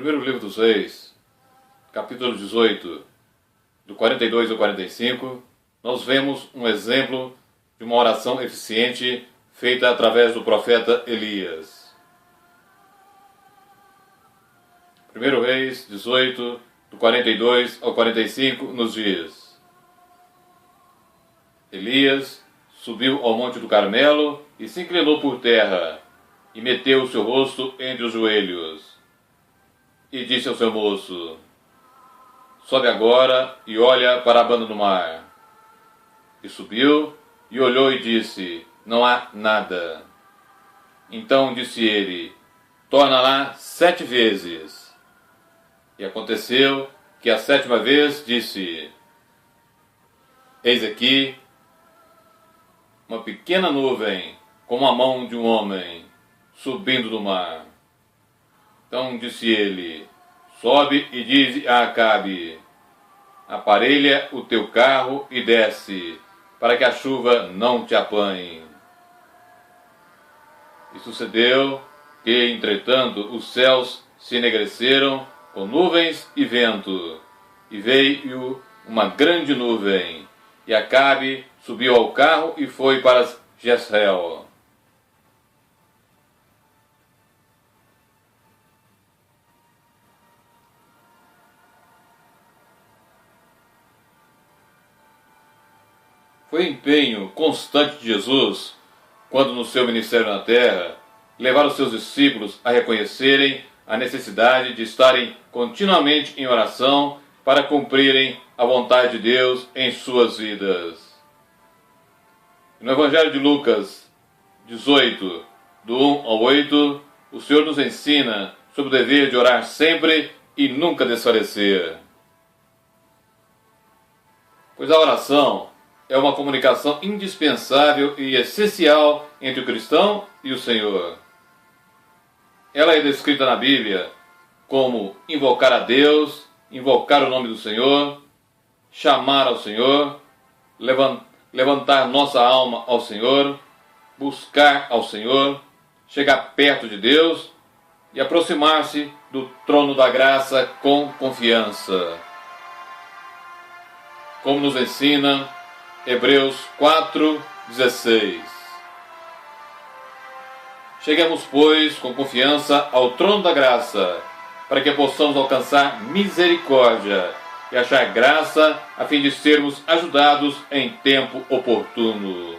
Primeiro livro dos Reis, capítulo 18, do 42 ao 45, nós vemos um exemplo de uma oração eficiente feita através do profeta Elias. Primeiro Reis 18, do 42 ao 45, nos diz: Elias subiu ao monte do Carmelo e se inclinou por terra, e meteu o seu rosto entre os joelhos. E disse ao seu moço: sobe agora e olha para a banda do mar. E subiu e olhou e disse: não há nada. Então disse ele: torna lá 7 vezes. E aconteceu que a 7ª vez disse: eis aqui uma pequena nuvem, como a mão de um homem, subindo do mar. Então disse ele: sobe e dize a Acabe: aparelha o teu carro e desce, para que a chuva não te apanhe. E sucedeu que, entretanto, os céus se enegreceram com nuvens e vento, e veio uma grande nuvem, e Acabe subiu ao carro e foi para Jezreel. Foi empenho constante de Jesus, quando no seu ministério na terra, levar os seus discípulos a reconhecerem a necessidade de estarem continuamente em oração para cumprirem a vontade de Deus em suas vidas. No Evangelho de Lucas 18, do 1 ao 8, o Senhor nos ensina sobre o dever de orar sempre e nunca desfalecer. Pois a oração é uma comunicação indispensável e essencial entre o cristão e o Senhor. Ela é descrita na Bíblia como invocar a Deus, invocar o nome do Senhor, chamar ao Senhor, levantar nossa alma ao Senhor, buscar ao Senhor, chegar perto de Deus e aproximar-se do trono da graça com confiança. Como nos ensina Hebreus 4:16. Cheguemos, pois, com confiança ao trono da graça, para que possamos alcançar misericórdia e achar graça, a fim de sermos ajudados em tempo oportuno.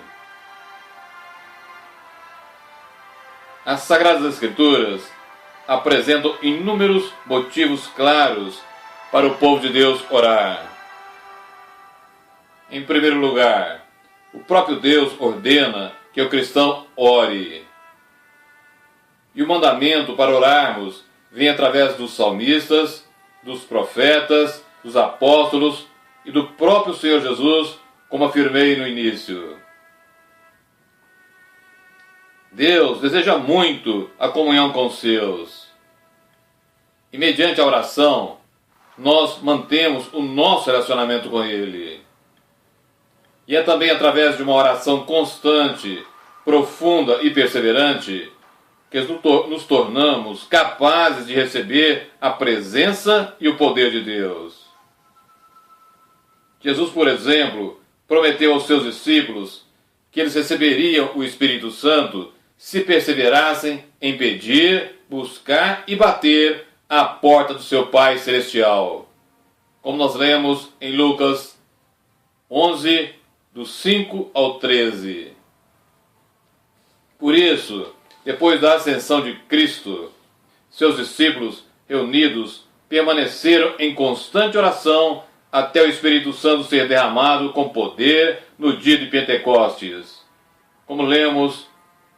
As Sagradas Escrituras apresentam inúmeros motivos claros para o povo de Deus orar. Em primeiro lugar, o próprio Deus ordena que o cristão ore. E o mandamento para orarmos vem através dos salmistas, dos profetas, dos apóstolos e do próprio Senhor Jesus, como afirmei no início. Deus deseja muito a comunhão com os seus. E mediante a oração, nós mantemos o nosso relacionamento com Ele. E é também através de uma oração constante, profunda e perseverante que nos tornamos capazes de receber a presença e o poder de Deus. Jesus, por exemplo, prometeu aos seus discípulos que eles receberiam o Espírito Santo se perseverassem em pedir, buscar e bater à porta do seu Pai Celestial. Como nós lemos em Lucas 11, do 5 ao 13. Por isso, depois da ascensão de Cristo, seus discípulos reunidos permaneceram em constante oração até o Espírito Santo ser derramado com poder no dia de Pentecostes. Como lemos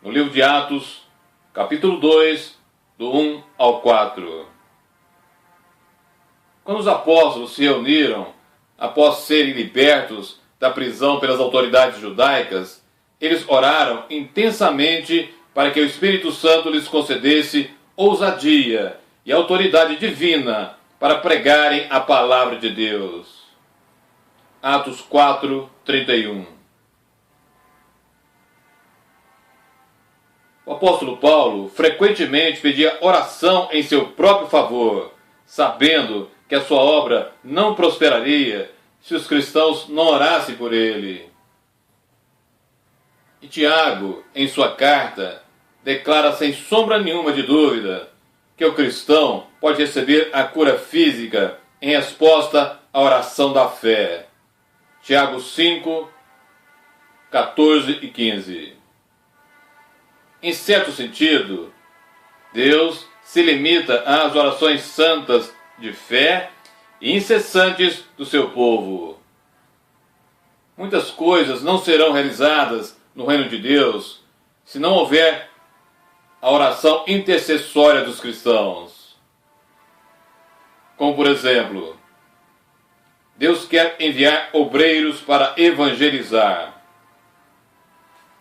no livro de Atos, capítulo 2, do 1 ao 4. Quando os apóstolos se reuniram, após serem libertos da prisão pelas autoridades judaicas, eles oraram intensamente para que o Espírito Santo lhes concedesse ousadia e autoridade divina para pregarem a palavra de Deus. Atos 4:31. O apóstolo Paulo frequentemente pedia oração em seu próprio favor, sabendo que a sua obra não prosperaria se os cristãos não orassem por ele. E Tiago, em sua carta, declara sem sombra nenhuma de dúvida que o cristão pode receber a cura física em resposta à oração da fé. Tiago 5, 14 e 15. Em certo sentido, Deus se limita às orações santas de fé e incessantes do seu povo. Muitas coisas não serão realizadas no reino de Deus se não houver a oração intercessória dos cristãos. Como por exemplo, Deus quer enviar obreiros para evangelizar.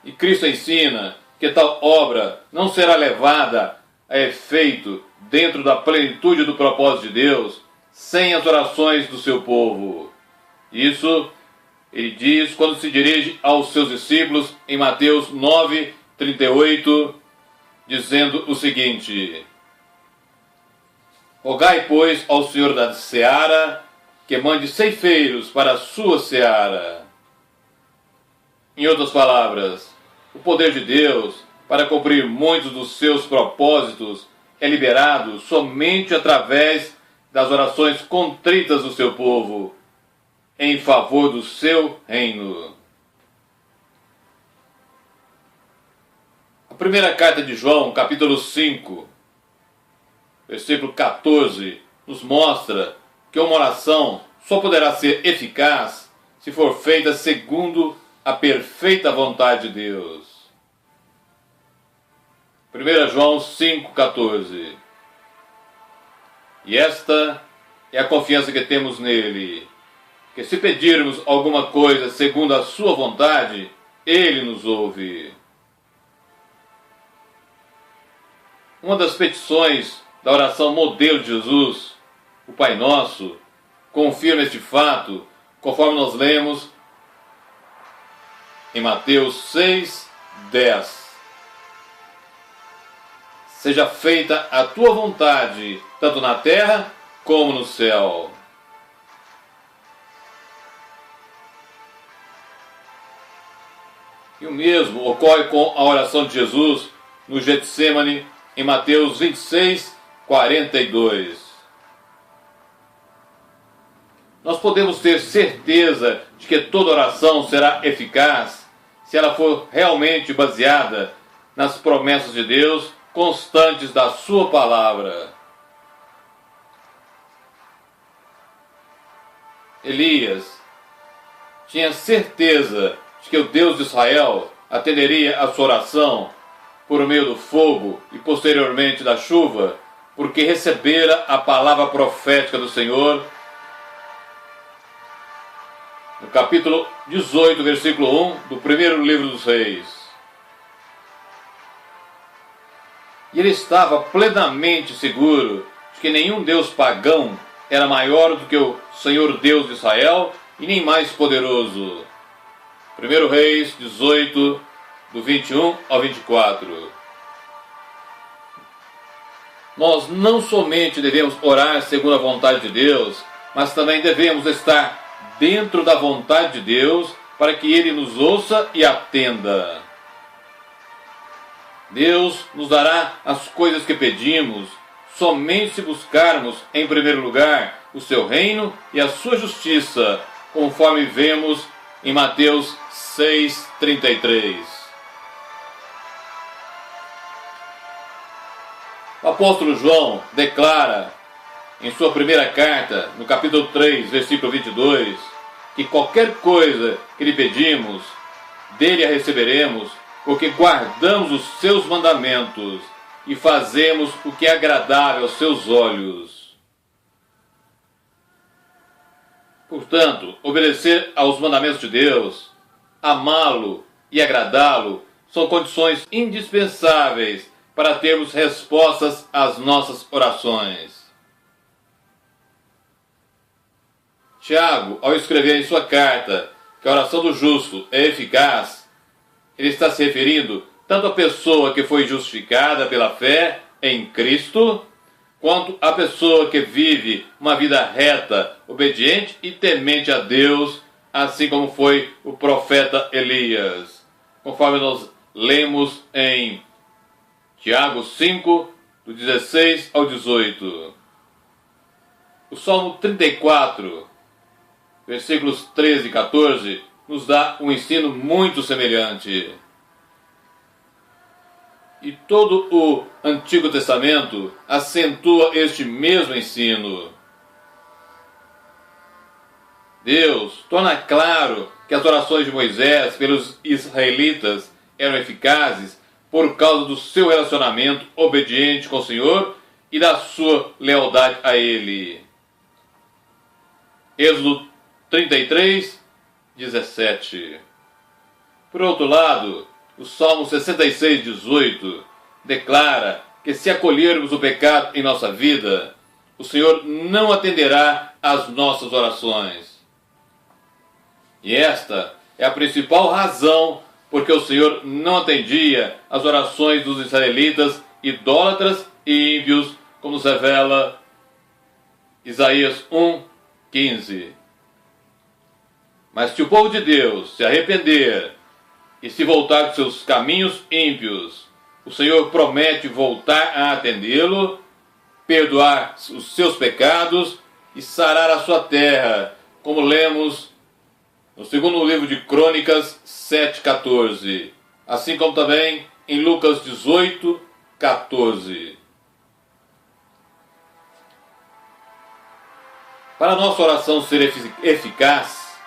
E Cristo ensina que tal obra não será levada a efeito dentro da plenitude do propósito de Deus sem as orações do seu povo. Isso ele diz quando se dirige aos seus discípulos em Mateus 9, 38, dizendo o seguinte: rogai, pois, ao Senhor da seara que mande ceifeiros para a sua seara. Em outras palavras, o poder de Deus para cumprir muitos dos seus propósitos é liberado somente através das orações contritas do seu povo, em favor do seu reino. A primeira carta de João, capítulo 5, versículo 14, nos mostra que uma oração só poderá ser eficaz se for feita segundo a perfeita vontade de Deus. 1 João 5,14. E esta é a confiança que temos nele, que se pedirmos alguma coisa segundo a sua vontade, ele nos ouve. Uma das petições da oração modelo de Jesus, o Pai Nosso, confirma este fato, conforme nós lemos em Mateus 6, 10. Seja feita a tua vontade, tanto na terra como no céu. E o mesmo ocorre com a oração de Jesus no Getsêmani, em Mateus 26, 42. Nós podemos ter certeza de que toda oração será eficaz se ela for realmente baseada nas promessas de Deus constantes da sua palavra. Elias tinha certeza de que o Deus de Israel atenderia a sua oração por meio do fogo e posteriormente da chuva, porque recebera a palavra profética do Senhor. No capítulo 18, versículo 1 do primeiro livro dos Reis. E ele estava plenamente seguro de que nenhum Deus pagão era maior do que o Senhor Deus de Israel e nem mais poderoso. 1 Reis 18, do 21 ao 24. Nós não somente devemos orar segundo a vontade de Deus, mas também devemos estar dentro da vontade de Deus para que Ele nos ouça e atenda. Deus nos dará as coisas que pedimos somente se buscarmos, em primeiro lugar, o seu reino e a sua justiça, conforme vemos em Mateus 6,33. O apóstolo João declara em sua primeira carta, no capítulo 3, versículo 22, que qualquer coisa que lhe pedimos, dele a receberemos, porque guardamos os seus mandamentos e fazemos o que é agradável aos seus olhos. Portanto, obedecer aos mandamentos de Deus, amá-lo e agradá-lo são condições indispensáveis para termos respostas às nossas orações. Tiago, ao escrever em sua carta que a oração do justo é eficaz, ele está se referindo tanto à pessoa que foi justificada pela fé em Cristo, quanto à pessoa que vive uma vida reta, obediente e temente a Deus, assim como foi o profeta Elias, conforme nós lemos em Tiago 5, do 16 ao 18. O Salmo 34, versículos 13 e 14, nos dá um ensino muito semelhante. E todo o Antigo Testamento acentua este mesmo ensino. Deus torna claro que as orações de Moisés pelos israelitas eram eficazes por causa do seu relacionamento obediente com o Senhor e da sua lealdade a Ele. Êxodo 33, 17. Por outro lado, o Salmo 66, 18 declara que se acolhermos o pecado em nossa vida, o Senhor não atenderá às nossas orações. E esta é a principal razão porque o Senhor não atendia às orações dos israelitas idólatras e ímpios, como nos revela Isaías 1, 15. Mas se o povo de Deus se arrepender e se voltar dos seus caminhos ímpios, o Senhor promete voltar a atendê-lo, perdoar os seus pecados e sarar a sua terra, como lemos no segundo livro de Crônicas 7,14, assim como também em Lucas 18, 14. Para a nossa oração ser eficaz,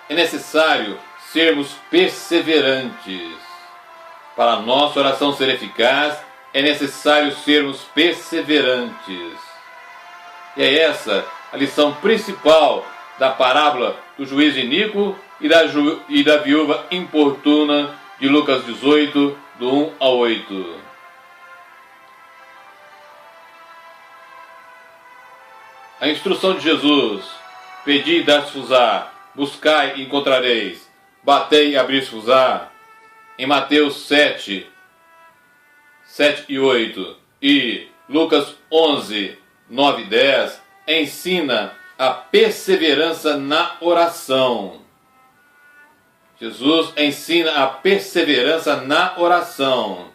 é necessário sermos perseverantes. Para a nossa oração ser eficaz, é necessário sermos perseverantes. E é essa a lição principal da parábola do juiz iníquo e da viúva importuna de Lucas 18, do 1 ao 8. A instrução de Jesus: pedi e dar-se-vos-á, buscai e encontrareis, batei e abrir-se-vos-á, em Mateus 7, 7 e 8, e Lucas 11, 9 e 10, ensina a perseverança na oração. Jesus ensina a perseverança na oração.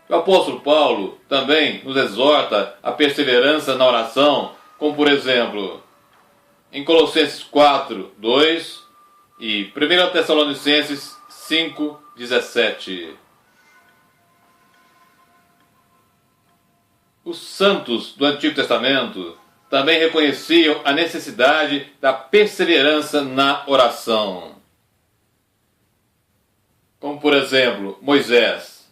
O apóstolo Paulo também nos exorta a perseverança na oração, como por exemplo, em Colossenses 4, 2 e 1 Tessalonicenses 5, 17. Os santos do Antigo Testamento também reconheciam a necessidade da perseverança na oração. Como por exemplo, Moisés.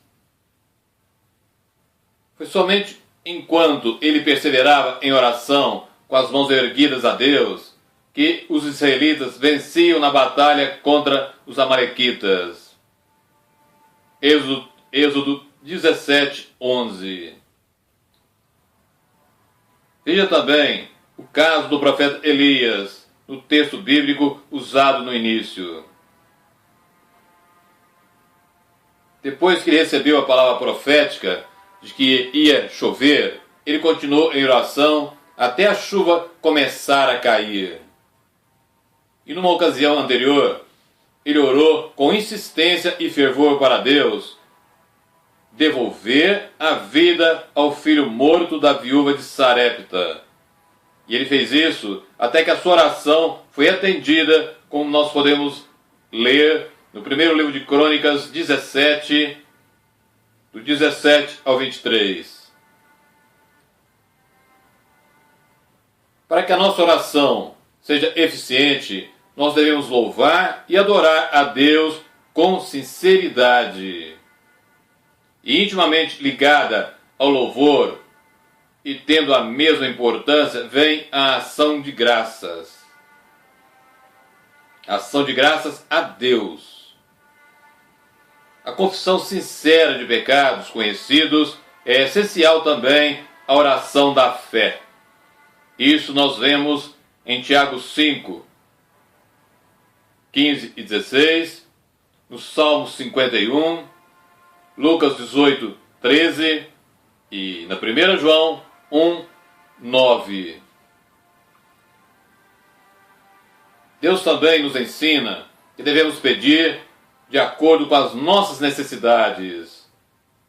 Foi somente enquanto ele perseverava em oração, com as mãos erguidas a Deus, que os israelitas venciam na batalha contra os amalequitas. Êxodo 17, 11. Veja também o caso do profeta Elias, no texto bíblico usado no início. Depois que ele recebeu a palavra profética de que ia chover, ele continuou em oração até a chuva começar a cair. E numa ocasião anterior, ele orou com insistência e fervor para Deus devolver a vida ao filho morto da viúva de Sarepta. E ele fez isso até que a sua oração foi atendida, como nós podemos ler no primeiro livro de Crônicas 17, do 17 ao 23. Para que a nossa oração seja eficiente, nós devemos louvar e adorar a Deus com sinceridade. E intimamente ligada ao louvor e tendo a mesma importância, vem a ação de graças. Ação de graças a Deus. A confissão sincera de pecados conhecidos é essencial também à oração da fé. Isso nós vemos em Tiago 5, 15 e 16, no Salmo 51, Lucas 18, 13 e na 1 João 1, 9. Deus também nos ensina que devemos pedir de acordo com as nossas necessidades,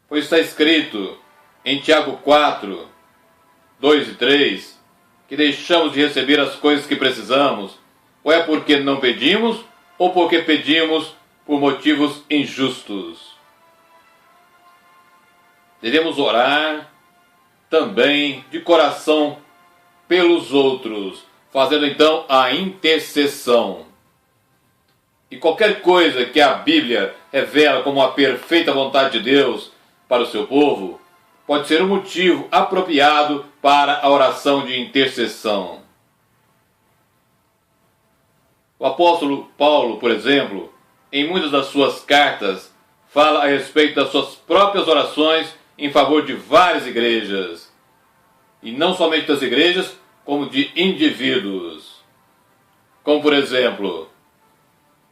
pois está escrito em Tiago 4, 2 e 3, que deixamos de receber as coisas que precisamos, ou é porque não pedimos, ou porque pedimos por motivos injustos. Devemos orar também de coração pelos outros, fazendo então a intercessão. E qualquer coisa que a Bíblia revela como a perfeita vontade de Deus para o seu povo, pode ser um motivo apropriado para a oração de intercessão. O apóstolo Paulo, por exemplo, em muitas das suas cartas, fala a respeito das suas próprias orações em favor de várias igrejas. E não somente das igrejas, como de indivíduos. Como, por exemplo,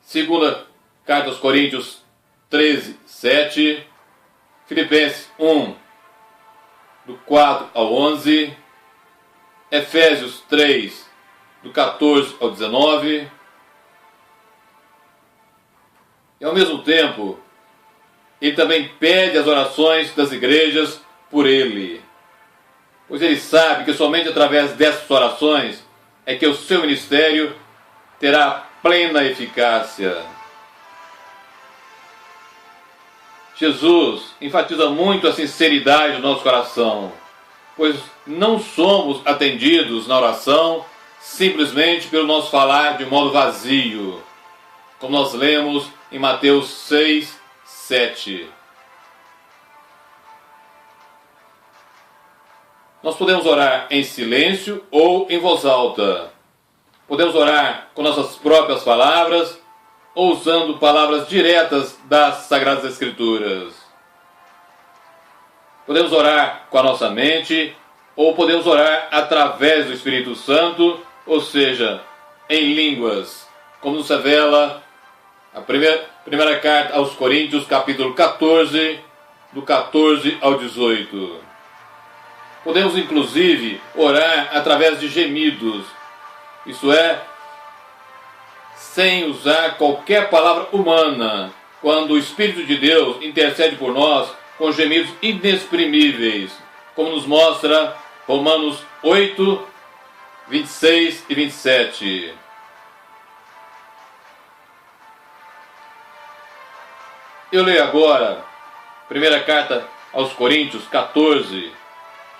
segunda carta aos Coríntios 13, 7, Filipenses 1, do 4 ao 11, Efésios 3, do 14 ao 19, e ao mesmo tempo, ele também pede as orações das igrejas por ele, pois ele sabe que somente através dessas orações é que o seu ministério terá plena eficácia. Jesus enfatiza muito a sinceridade do nosso coração, pois não somos atendidos na oração simplesmente pelo nosso falar de modo vazio, como nós lemos em Mateus 6, 7. Nós podemos orar em silêncio ou em voz alta. Podemos orar com nossas próprias palavras ou usando palavras diretas das Sagradas Escrituras. Podemos orar com a nossa mente ou podemos orar através do Espírito Santo, ou seja, em línguas, como nos revela a primeira carta aos Coríntios, capítulo 14, do 14 ao 18. Podemos, inclusive, orar através de gemidos, isso é, sem usar qualquer palavra humana, quando o Espírito de Deus intercede por nós com gemidos inexprimíveis, como nos mostra Romanos 8, 26 e 27. Eu leio agora, primeira carta aos Coríntios 14,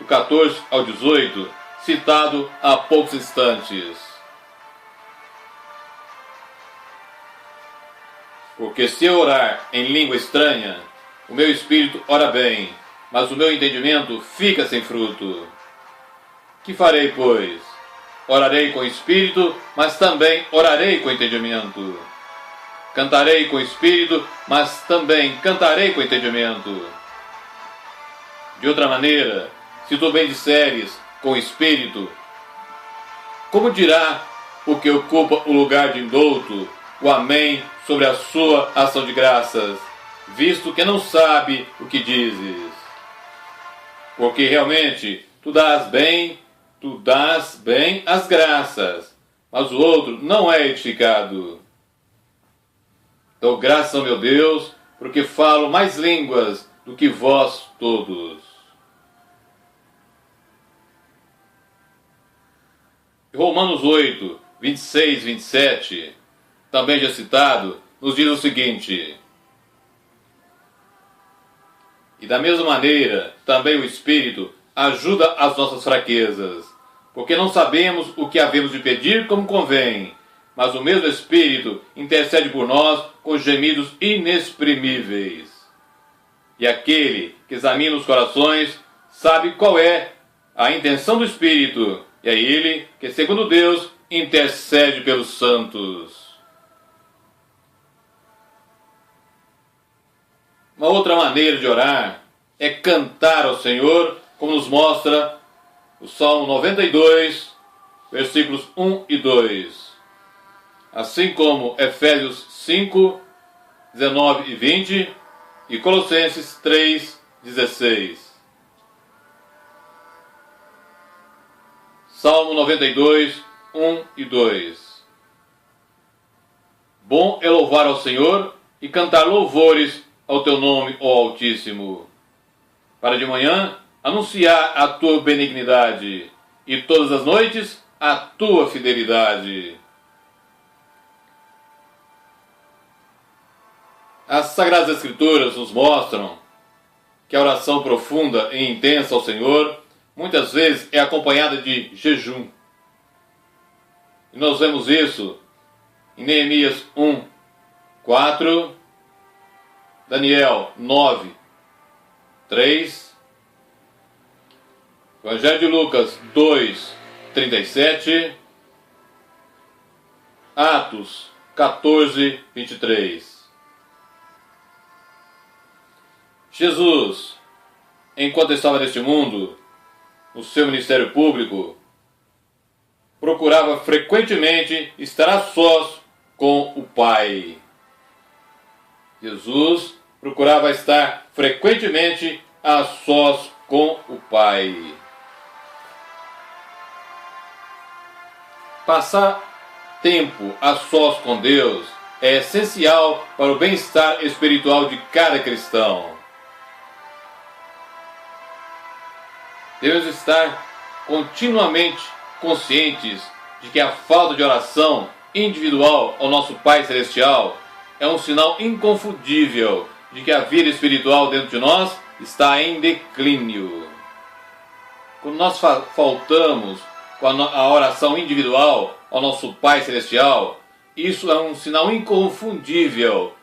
do 14 ao 18, citado há poucos instantes. Porque se eu orar em língua estranha, o meu espírito ora bem, mas o meu entendimento fica sem fruto. Que farei, pois? Orarei com espírito, mas também orarei com entendimento. Cantarei com espírito, mas também cantarei com entendimento. De outra maneira, se tu bem disseres com espírito, como dirá o que ocupa o lugar de indouto o amém sobre a sua ação de graças, visto que não sabe o que dizes? Porque realmente tu dás bem as graças, mas o outro não é edificado. Dou graças ao meu Deus, porque falo mais línguas do que vós todos. Romanos 8, 26 e 27, também já citado, nos diz o seguinte: e da mesma maneira, também o Espírito ajuda as nossas fraquezas, porque não sabemos o que havemos de pedir como convém, mas o mesmo Espírito intercede por nós com gemidos inexprimíveis. E aquele que examina os corações sabe qual é a intenção do Espírito, e é ele que, segundo Deus, intercede pelos santos. Uma outra maneira de orar é cantar ao Senhor, como nos mostra o Salmo 92, versículos 1 e 2. Assim como Efésios 5, 19 e 20 e Colossenses 3, 16. Salmo 92, 1 e 2. Bom é louvar ao Senhor e cantar louvores ao teu nome, ó Altíssimo. Para de manhã anunciar a tua benignidade e todas as noites a tua fidelidade. As Sagradas Escrituras nos mostram que a oração profunda e intensa ao Senhor muitas vezes é acompanhada de jejum. E nós vemos isso em Neemias 1, 4, Daniel 9, 3, Evangelho de Lucas 2, 37, Atos 14, 23. Jesus, enquanto estava neste mundo, no seu ministério público, procurava frequentemente estar a sós com o Pai. Jesus procurava estar frequentemente a sós com o Pai. Passar tempo a sós com Deus é essencial para o bem-estar espiritual de cada cristão. Devemos estar continuamente conscientes de que a falta de oração individual ao nosso Pai Celestial é um sinal inconfundível de que a vida espiritual dentro de nós está em declínio. Quando nós faltamos com a oração individual ao nosso Pai Celestial, isso é um sinal inconfundível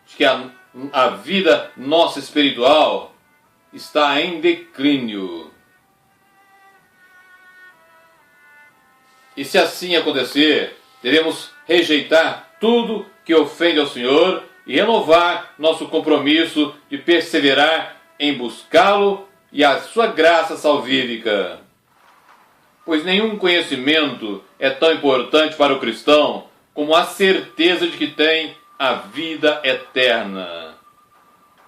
de que a vida nossa espiritual está em declínio. E se assim acontecer, devemos rejeitar tudo que ofende ao Senhor e renovar nosso compromisso de perseverar em buscá-lo e a sua graça salvífica. Pois nenhum conhecimento é tão importante para o cristão como a certeza de que tem a vida eterna.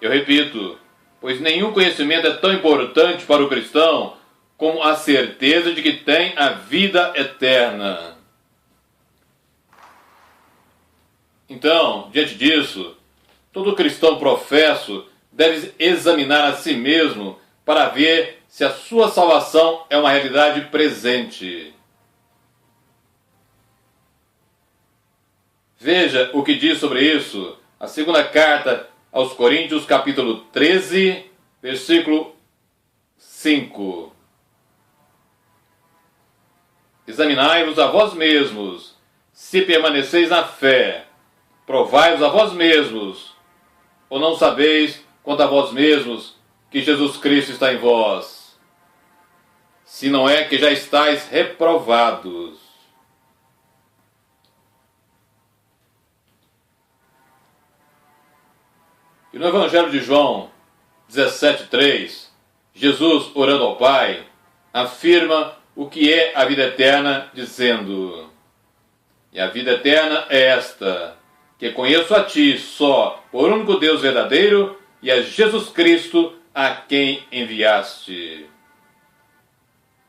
Eu repito, pois nenhum conhecimento é tão importante para o cristão como a certeza de que tem a vida eterna. Então, diante disso, todo cristão professo deve examinar a si mesmo para ver se a sua salvação é uma realidade presente. Veja o que diz sobre isso a segunda carta aos Coríntios, capítulo 13, versículo 5. Examinai-vos a vós mesmos, se permaneceis na fé. Provai-vos a vós mesmos. Ou não sabeis, quanto a vós mesmos, que Jesus Cristo está em vós? Se não é que já estáis reprovados. E no Evangelho de João 17:3, Jesus, orando ao Pai, afirma o que é a vida eterna, dizendo: e a vida eterna é esta, que conheço a ti só, por único Deus verdadeiro, e a Jesus Cristo, a quem enviaste.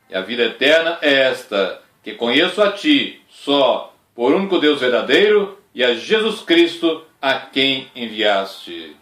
E a vida eterna é esta, que conheço a ti só, por único Deus verdadeiro, e a Jesus Cristo, a quem enviaste.